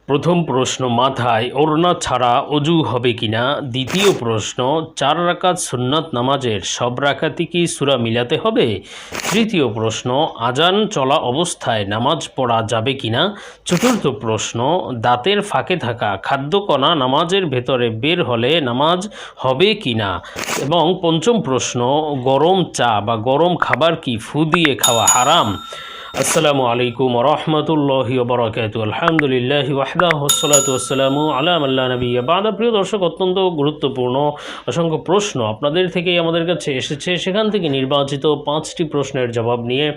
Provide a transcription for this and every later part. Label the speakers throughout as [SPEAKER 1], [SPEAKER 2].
[SPEAKER 1] প্রথম প্রশ্ন, মাথায় ওড়না ছাড়া অজু হবে কিনা। দ্বিতীয় প্রশ্ন, 4 রাকাত সুন্নত নামাজের সব রাকাতই কি সূরা মিলাতে হবে। তৃতীয় প্রশ্ন, আজান চলা অবস্থায় নামাজ পড়া যাবে কিনা। চতুর্থ প্রশ্ন, দাঁতের ফাঁকে থাকা খাদ্যকণা নামাজের ভেতরে বের হলে নামাজ হবে কিনা। এবং পঞ্চম প্রশ্ন, গরম চা বা গরম খাবার কি ফু দিয়ে খাওয়া হারাম। আসসালামু আলাইকুম ওয়া রাহমাতুল্লাহি ওয়া বারাকাতুহু। আলহামদুলিল্লাহি ওয়াহদাহু ওয়াসসালাতু ওয়াসসালামু আলা মান লা নাবিয়্যা বা'দা। প্রিয় দর্শক, অত্যন্ত গুরুত্বপূর্ণ অসংখ্য প্রশ্ন আপনাদের থেকেই আমাদের কাছে এসেছে। সেখান থেকে নির্বাচিত 5টি প্রশ্নের জবাব নিয়ে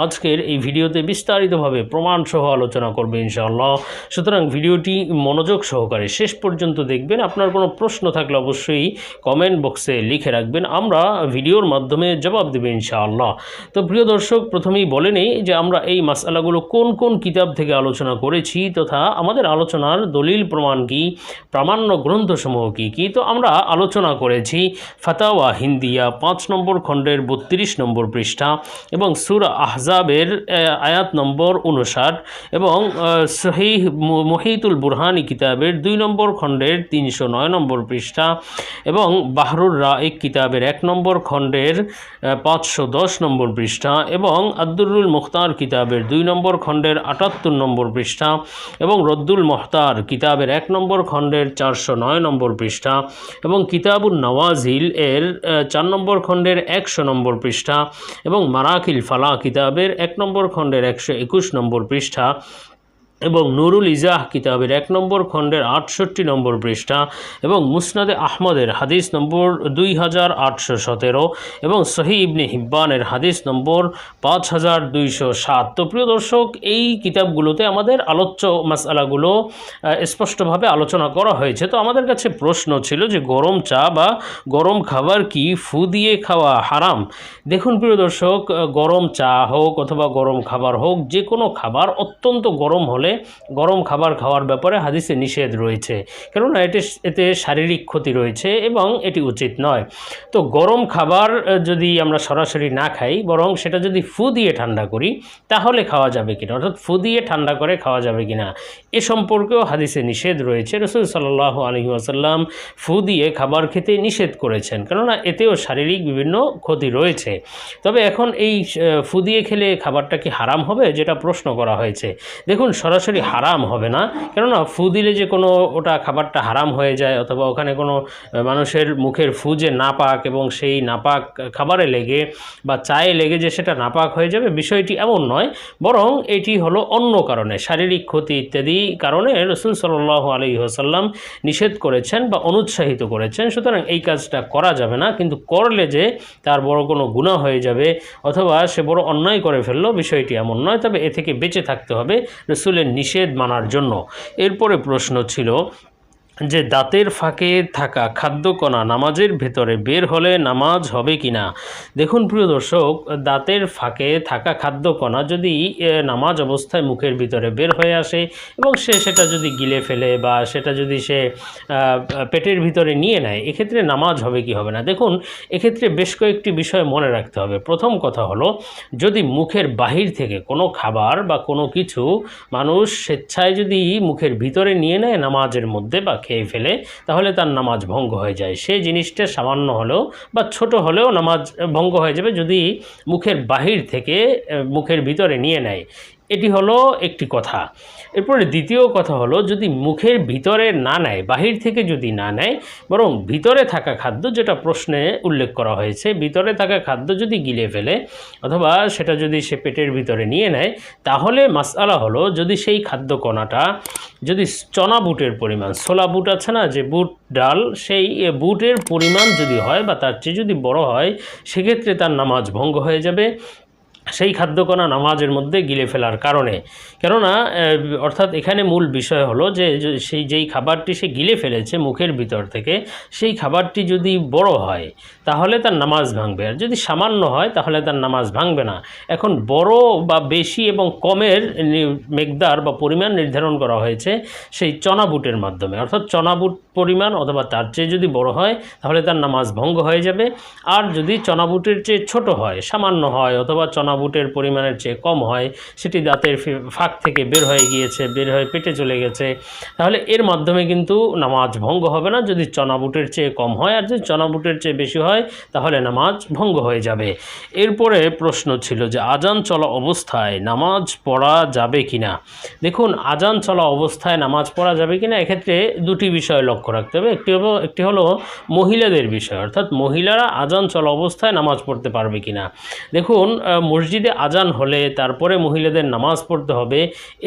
[SPEAKER 1] আজকের এই ভিডিওতে বিস্তারিতভাবে প্রমাণসহ আলোচনা করবে ইনশাআল্লাহ। সুতরাং ভিডিওটি মনোযোগ সহকারে শেষ পর্যন্ত দেখবেন। আপনার কোনো প্রশ্ন থাকলে অবশ্যই কমেন্ট বক্সে লিখে রাখবেন, আমরা ভিডিওর মাধ্যমে জবাব দেব ইনশাআল্লাহ। তো প্রিয় দর্শক, প্রথমেই বলে নেই যে আমরা এই মাসআলাগুলো কোন কোন কিতাব থেকে আলোচনা করেছি তথা আমাদের আলোচনার দলিল প্রমাণ কি, প্রামাণ্য গ্রন্থসমূহ কি কি। তো আমরা আলোচনা করেছি ফাতাওয়া হিন্দিয়া 5 নম্বর খণ্ডের 32 নম্বর পৃষ্ঠা এবং সূরা আহজাবের আয়াত নম্বর 59 এবং সহিহ মুহিতুল বুরহানি কিতাবের 2 নম্বর খণ্ডের 309 নম্বর পৃষ্ঠা এবং বাহরুর রাইক কিতাবের 1 নম্বর খণ্ডের 510 নম্বর পৃষ্ঠা এবং আদ-দুররুল মুখতার কিতাবের 2 নম্বর খণ্ডের 78 নম্বর পৃষ্ঠা এবং রদ্দুল মুহতার কিতাবের 1 নম্বর খণ্ডের 409 নম্বর পৃষ্ঠা এবং কিতাবুন নওয়াজিল এর 4 নম্বর খণ্ডের 100 নম্বর পৃষ্ঠা এবং মারাকিল ফালা কিতাবের 1 নম্বর খণ্ডের 121 নম্বর পৃষ্ঠা এবং নুরুল ইজাহ কিতাবের 1 নম্বর খণ্ডের 68 নম্বর পৃষ্ঠা এবং মুসনাদে আহমদের হাদিস নম্বর 2817 এবং সহিহ ইবনে হিব্বানের হাদিস নম্বর 5207। তো প্রিয় দর্শক, এই কিতাবগুলোতে আমাদের আলোচ্য মাসআলাগুলো স্পষ্টভাবে আলোচনা করা হয়েছে। তো আমাদের কাছে প্রশ্ন ছিল যে গরম চা বা গরম খাবার কি ফু দিয়ে খাওয়া হারাম। দেখুন প্রিয় দর্শক, গরম চা হোক অথবা গরম খাবার হোক, যে কোনো খাবার অত্যন্ত গরম হলে গরম খাবার খাওয়ার ব্যাপারে হাদিসে নিষেধ রয়েছে, কেননা এতে শারীরিক ক্ষতি রয়েছে এবং এটি উচিত নয়। তো গরম খাবার যদি আমরা সরাসরি না খাই, বরং সেটা যদি ফু দিয়ে ঠান্ডা করি তাহলে খাওয়া যাবে কিনা, অর্থাৎ ফু দিয়ে ঠান্ডা করে খাওয়া যাবে কিনা এ সম্পর্কেও হাদিসে নিষেধ রয়েছে। রাসূল সাল্লাল্লাহু আলাইহি ওয়াসাল্লাম ফু দিয়ে খাবার খেতে নিষেধ করেছেন, কেননা এতেও শারীরিক বিভিন্ন ক্ষতি রয়েছে। তবে এখন এই ফু দিয়ে খেলে খাবারটা কি হারাম হবে, যেটা প্রশ্ন করা হয়েছে। দেখুন, সরাসরি হারাম হবে না, কেননা ফু দিলে যে কোনো ওটা খাবারটা হারাম হয়ে যায় অথবা ওখানে কোনো মানুষের মুখের ফু যে নাপাক এবং সেই নাপাক খাবারে লেগে বা চায়ে লেগে যে সেটা নাপাক হয়ে যাবে, বিষয়টি এমন নয়, বরং এটি হলো অন্য কারণে, শারীরিক ক্ষতি ইত্যাদি কারণে রাসূল সাল্লাল্লাহু আলাইহি ওয়াসাল্লাম নিষেধ করেছেন বা অনুৎসাহিত করেছেন। সুতরাং এই কাজটা করা যাবে না, কিন্তু করলে যে তার বড় কোনো গুনাহ হয়ে যাবে অথবা সে বড় অন্যায় করে ফেললো, বিষয়টি এমন নয়। তবে এ থেকে বেঁচে থাকতে হবে রাসূলের নিষেধ মানার জন্য। এরপরে প্রশ্ন ছিল যে দাঁতের ফাঁকে থাকা খাদ্যকণা নামাজের ভেতরে বের হলে নামাজ হবে কিনা। দেখুন প্রিয় দর্শক, দাঁতের ফাঁকে থাকা খাদ্যকণা যদি নামাজ অবস্থায় মুখের ভিতরে বের হয়ে আসে এবং সেটা যদি গিলে ফেলে বা সেটা যদি সে পেটের ভিতরে নিয়ে নেয়, এক্ষেত্রে নামাজ হবে কি হবে না। দেখুন, এক্ষেত্রে বেশ কয়েকটি বিষয় মনে রাখতে হবে। প্রথম কথা হলো, যদি মুখের বাহির থেকে কোনো খাবার বা কোনো কিছু মানুষ স্বেচ্ছায় যদি মুখের ভিতরে নিয়ে নেয় নামাজের মধ্যে বা খেয়ে ফেলে, তাহলে তার নামাজ ভঙ্গ হয়ে যায়। সেই জিনিসটা সামান্য হলেও বা ছোট হলেও নামাজ ভঙ্গ হয়ে যাবে যদি মুখের বাহির থেকে মুখের ভিতরে নিয়ে নেয়। এটি হলো একটি কথা। এরপরে দ্বিতীয় কথা হলো, যদি মুখের ভিতরে না নেয়, বাহির থেকে যদি না নেয়, বরং ভিতরে থাকা খাদ্য, যেটা প্রশ্নে উল্লেখ করা হয়েছে, ভিতরে থাকা খাদ্য যদি গিলে ফেলে অথবা সেটা যদি সে পেটের ভিতরে নিয়ে নেয়, তাহলে মাসআলা হলো, যদি সেই খাদ্য কণাটা যদি চনা বুটের পরিমাণ, ছোলা বুট আছে না যে বুট ডাল, সেই বুটের পরিমাণ যদি হয় বা তার চেয়ে যদি বড় হয়, সেক্ষেত্রে তার নামাজ ভঙ্গ হয়ে যাবে সেই খাদ্যকণা নামাজের মধ্যে গিলে ফেলার কারণে। কেননা অর্থাৎ এখানে মূল বিষয় হলো যে যেই খাবারটি সে গিলে ফেলেছে মুখের ভিতর থেকে, সেই খাবারটি যদি বড় হয় তাহলে তার নামাজ ভাঙবে, আর যদি সামান্য হয় তাহলে তার নামাজ ভাঙবে না। এখন বড় বা বেশি এবং কমের মেকদার বা পরিমাণ নির্ধারণ করা হয়েছে সেই চনা বুটের মাধ্যমে, অর্থাৎ চনা বুট পরিমাণ অথবা তার চেয়ে যদি বড় হয় তাহলে তার নামাজ ভঙ্গ হয়ে যাবে। আর যদি চনা বুটের চেয়ে ছোট হয়, সামান্য হয়, অথবা চনা বুটের পরিমাণের চেয়ে কম হয়, সেটি দাঁতের ফাঁক থেকে বের হয়ে গিয়েছে, বের হয়ে পেটে চলে গেছে, তাহলে এর মাধ্যমে কিন্তু নামাজ ভঙ্গ হবে না যদি চনা বুটের চেয়ে কম হয়। আর যদি চনা বুটের চেয়ে বেশি হয় তাহলে নামাজ ভঙ্গ হয়ে যাবে। এরপরে প্রশ্ন ছিল যে আজান চলা অবস্থায় নামাজ পড়া যাবে কিনা। দেখুন, আজান চলা অবস্থায় নামাজ পড়া যাবে কিনা এক্ষেত্রে দুটি বিষয় লক্ষ্য রাখতে হবে। একটি হলো মহিলাদের বিষয়, অর্থাৎ মহিলারা আজান চলা অবস্থায় নামাজ পড়তে পারবে কিনা। দেখুন, মসজিদে আজান হলে তারপরে মহিলাদের নামাজ পড়তে হবে,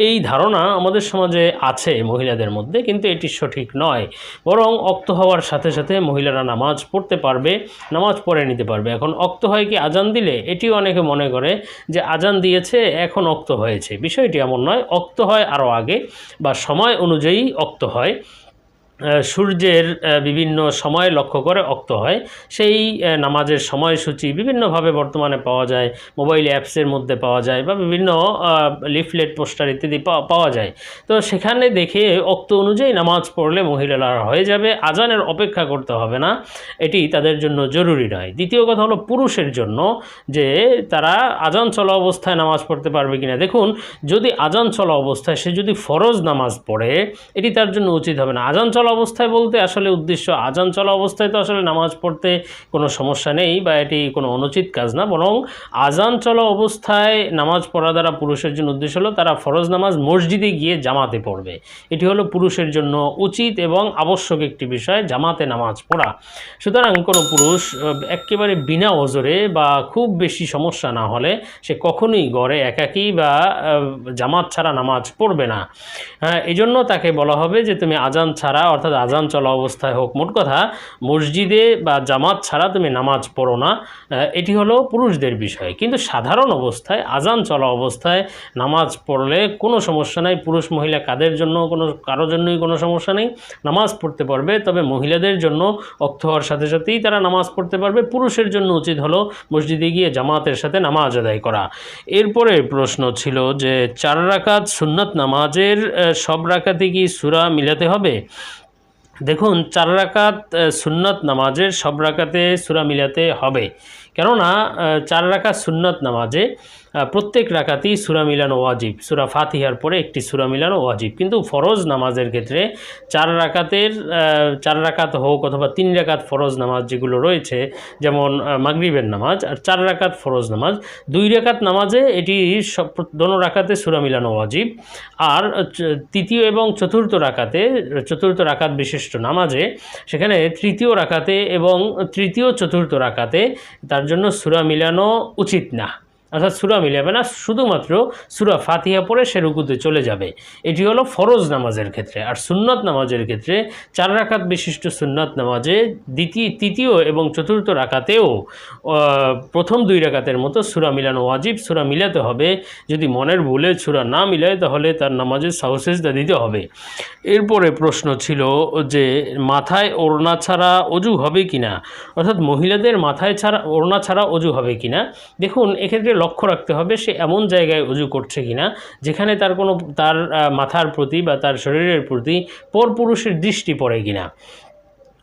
[SPEAKER 1] এই ধারণা আমাদের সমাজে আছে মহিলাদের মধ্যে, কিন্তু এটি সঠিক নয়। বরং অক্ত হওয়ার সাথে সাথে মহিলারা নামাজ পড়তে পারবে, নামাজ পড়ে নিতে পারবে। এখন অক্ত হয় কি আজান দিলে, এটিও অনেকে মনে করে যে আজান দিয়েছে এখন অক্ত হয়েছে, বিষয়টি এমন নয়। অক্ত হয় আরও আগে বা সময় অনুযায়ী অক্ত হয়, সূর্যের বিভিন্ন সময় লক্ষ্য করে অক্ত হয়। সেই নামাজের সময়সূচি বিভিন্নভাবে বর্তমানে পাওয়া যায়, মোবাইল অ্যাপসের মধ্যে পাওয়া যায় বা বিভিন্ন লিফলেট পোস্টার ইত্যাদি পাওয়া যায়। তো সেখানে দেখে অক্ত অনুযায়ী নামাজ পড়লে মহিলারা হয়ে যাবে, আজানের অপেক্ষা করতে হবে না, এটি তাদের জন্য জরুরি নয়। দ্বিতীয় কথা হলো পুরুষের জন্য, যে তারা আজান চলা অবস্থায় নামাজ পড়তে পারবে কিনা। দেখুন, যদি আজান চলা অবস্থায় সে যদি ফরজ নামাজ পড়ে, এটি তার জন্য উচিত হবে না। আজান চলা অবস্থায় বলতে আসলে উদ্দেশ্য, আজান চলা অবস্থায় তো আসলে নামাজ পড়তে কোনো সমস্যা নেই বা এটি কোনো অনুচিত কাজ না, বরং আজান চলা অবস্থায় নামাজ পড়া দ্বারা পুরুষের জন্য উদ্দেশ্য হলো তারা ফরজ নামাজ মসজিদে গিয়ে জামাতে পড়বে। এটি হলো পুরুষের জন্য উচিত এবং আবশ্যক একটি বিষয়, জামাতে নামাজ পড়া। সুতরাং কোনো পুরুষ একেবারে বিনা ওজরে বা খুব বেশি সমস্যা না হলে সে কখনোই ঘরে একাকী বা জামাত ছাড়া নামাজ পড়বে না। এই জন্য তাকে বলা হবে যে তুমি আজান ছাড়া, অর্থাৎ আজান চলা অবস্থায় হোক, মোট কথা মসজিদে বা জামাত ছাড়া তুমি নামাজ পড়ো না, এটি হলো পুরুষদের বিষয়। কিন্তু সাধারণ অবস্থায় আজান চলা অবস্থায় নামাজ পড়লে কোনো সমস্যা নাই, পুরুষ মহিলা কারোর জন্যই কোনো সমস্যা নেই, নামাজ পড়তে পারবে। তবে মহিলাদের জন্য অক্ত হওয়ার সাথে সাথেই তারা নামাজ পড়তে পারবে, পুরুষের জন্য উচিত হলো মসজিদে গিয়ে জামাতের সাথে নামাজ আদায় করা। এরপরে প্রশ্ন ছিল যে 4 রাকাত সুন্নাত নামাজের সব রাকাতে কি সূরা মিলাতে হবে। দেখুন, 4 রাকাত সুন্নাত নামাজের সব রাকাতে সূরা মিলাতে হবে, কেননা 4 রাকাত সুন্নাত নামাজে প্রত্যেক রাকাতেই সূরা মিলানো ওয়াজিব, সূরা ফাতিহার পরে একটি সূরা মিলানো ওয়াজিব। কিন্তু ফরজ নামাজের ক্ষেত্রে 4 রাকাত হোক অথবা 3 রাকাত ফরজ নামাজ যেগুলো রয়েছে, যেমন মাগরিবের নামাজ, আর 4 রাকাত ফরজ নামাজ, 2 রাকাত নামাজে এটি দোনো রাকাতে সূরা মিলানো ওয়াজিব। আর তৃতীয় এবং চতুর্থ রাকাত বিশিষ্ট নামাজে সেখানে তৃতীয় রাকাতে এবং তৃতীয় চতুর্থ রাকাতে তার জন্য সূরা মিলানো উচিত না, অর্থাৎ সূরা মিলাবে না, শুধুমাত্র সূরা ফাতিহা পড়ে সে রুকুতে চলে যাবে। এটি হলো ফরজ নামাজের ক্ষেত্রে। আর সুন্নাত নামাজের ক্ষেত্রে 4 রাকাত বিশিষ্ট সুন্নাত নামাজে তৃতীয় এবং চতুর্থ রাকাতেও প্রথম 2 রাকাতের মতো সূরা মিলানো ওয়াজিব, সূরা মিলাতে হবে। যদি মনের ভুলে সূরা না মিলায় তাহলে তার নামাজে সাহু সিজদা দিতে হবে। এরপরে প্রশ্ন ছিল যে মাথায় ওড়না ছাড়া অজু হবে কিনা, অর্থাৎ মহিলাদের মাথায় ওড়না ছাড়া অজু হবে কিনা। দেখুন, এক্ষেত্রে লক্ষ্য রাখতে হবে সে এমন জায়গায় অজু করছে কিনা যেখানে তার মাথার প্রতি বা তার শরীরের প্রতি পরপুরুষের দৃষ্টি পড়ে কিনা।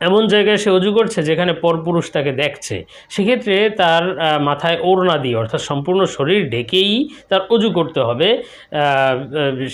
[SPEAKER 1] এমন জায়গায় সে অজু করছে যেখানে পরপুরুষ তাকে দেখছে, সেক্ষেত্রে তার মাথায় ওড়না দিয়ে, অর্থাৎ সম্পূর্ণ শরীর ঢেকেই তার অজু করতে হবে।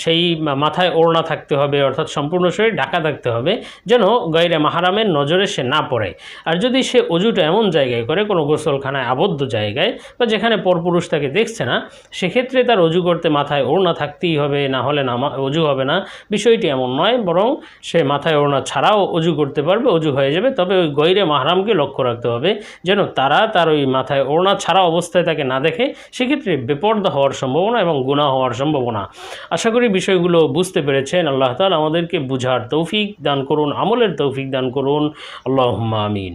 [SPEAKER 1] সেই মাথায় ওড়না থাকতে হবে, অর্থাৎ সম্পূর্ণ শরীর ঢাকা থাকতে হবে, যেন গায়রে মাহরামের নজরে সে না পড়ে। আর যদি সে অজুটা এমন জায়গায় করে, কোনো গোসলখানায় আবদ্ধ জায়গায় বা যেখানে পরপুরুষ তাকে দেখছে না, সেক্ষেত্রে তার অজু করতে মাথায় ওড়না থাকতেই হবে, না হলে অজু হবে না। বিষয়টি এমন নয়, বরং সে মাথায় ওড়না ছাড়াও অজু করতে পারবে, অজু হয়ে যাবে। তবে ওই গয়রে মাহরামকে লক্ষ্য রাখতে হবে যেন তার ওই মাথায় ওড়না ছাড়া অবস্থায় তাকে না দেখে, সেক্ষেত্রে বেপরদা হওয়ার সম্ভাবনা এবং গুনাহ হওয়ার সম্ভাবনা। আশা করি বিষয়গুলো বুঝতে পেরেছেন। আল্লাহ তাআলা আমাদেরকে বুঝার তৌফিক দান করুন, আমলের তৌফিক দান করুন। আল্লাহুম্মা আমিন।